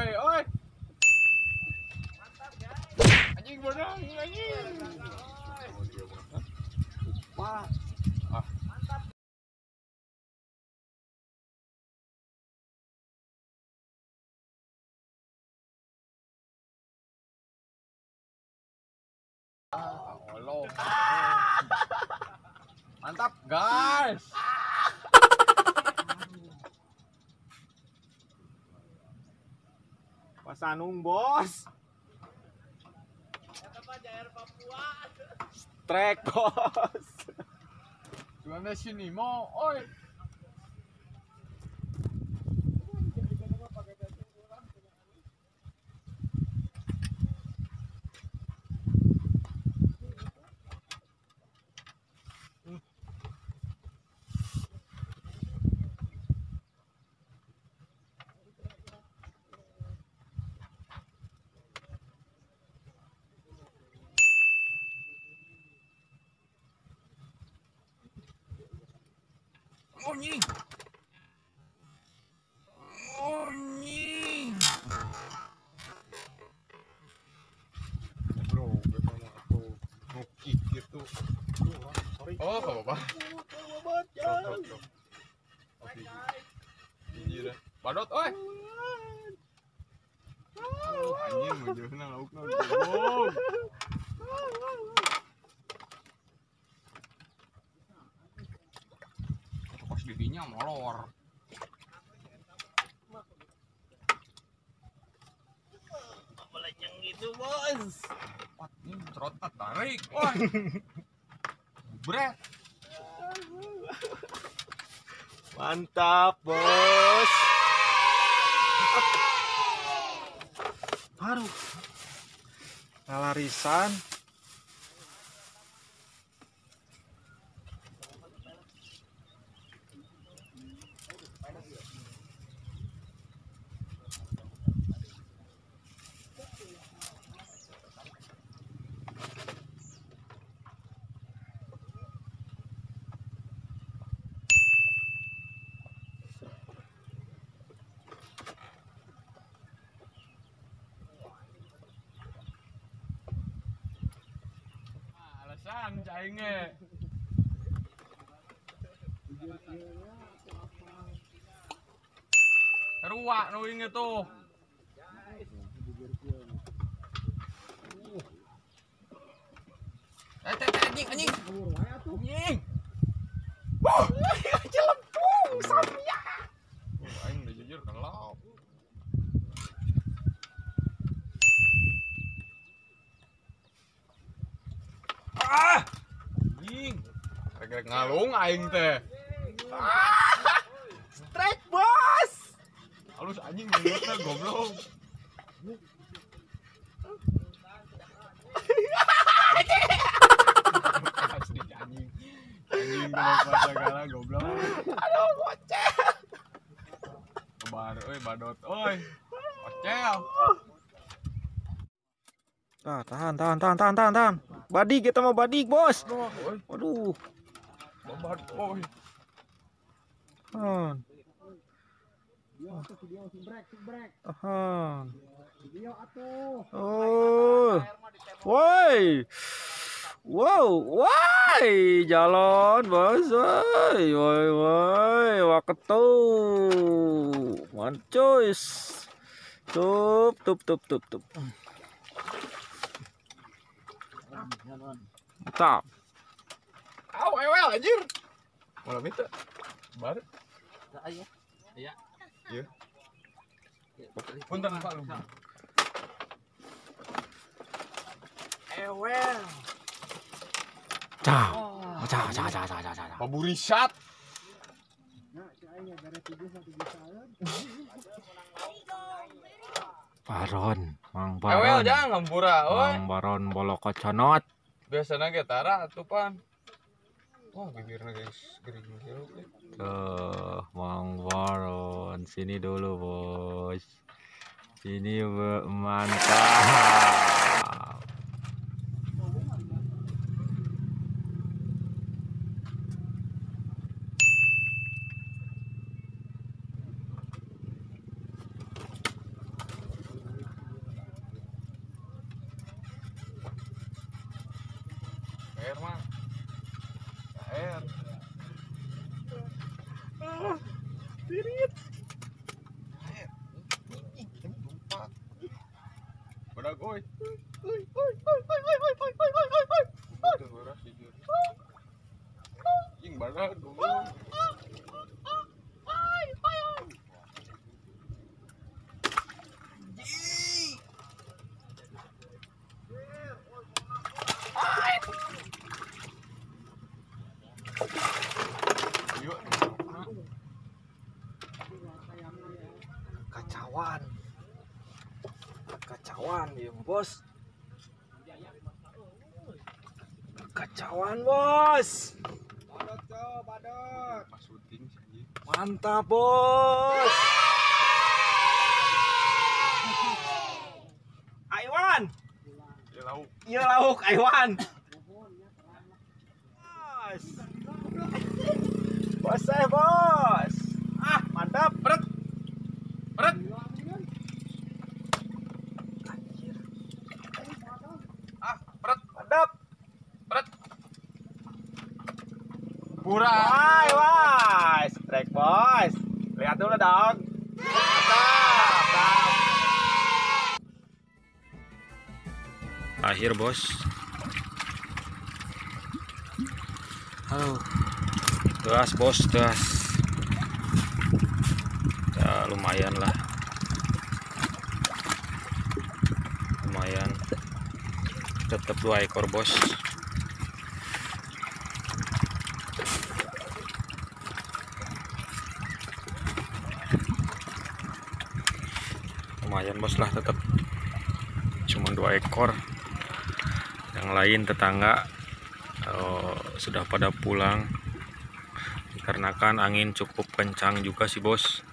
oi. Anjing bener, anjing. Pak. Ah. Mantap. Allah. Mantap, guys. Pasanung bos. Trek bos. Gimana sini mau, oi. Anjing. Anjing. Bro, betapa aku ngukik gitu. Sorry. Oh, apa-apa. Oke. Iya dah. Badot, oi. Anjing mujurna laukna goblok. Pas didinya molor. Melenceng gitu, bos. Ini cerotat tarik. Wah. Bret. Mantap bos. Aduh. Ngalarisan. Alasan caingnya. Ruak nu ini tuh. Anjing. Anjing. Celempung Samiah. Aing udah jujur kalau. Anjing. Rek ngalung aing teh. Strike bos. Halus anjing mulutnya goblok. Asli anjing. Anjing kenapa segala goblok. Aduh bocah. Kebar euy badot euy. Ocel. Ah, tahan. Badik kita mau badik, bos. Waduh. Babat euy. Tahan. Oh. Woi. Woi, jalan, bos. Woi, waketu. Mancuis. Tup. Mantap. Aw, ewel anjir. Malam itu. Bar. Iya. Iya. Punten Pak lu. Ewel. Cah. Paburisat. Baron, Mang Ewel Baron. jangan ngampura, oi. Mang Baron bolok conot. Biasana ge tara atuh pan. Wah, bibirna guys, gering jeruk. Tuh, Mang Baron, sini dulu, bos. Sini mantap. Air mah. Air. Tirit. Air. Lupa. Pada goy. Itu beras jujur. Ing badan dulu. Kacauan ya bos, kacauan bos, Pas syuting sih. mantap bos. Aiwan, Ya lauk. iya lauk Aiwan. Bos, bos. Ah, mantap, berat. Berat. Ah, berat, mantap. Berat. Kurang. Wah, strike bos. Lihat dulu dong. Mantap. Akhir bos. Halo. Gas bos, gas. Ya lumayan lah. Lumayan. Tetap 2 ekor bos. Lumayan bos lah, tetap cuma 2 ekor. Yang lain tetangga sudah pada pulang dikarenakan angin cukup kencang juga sih bos.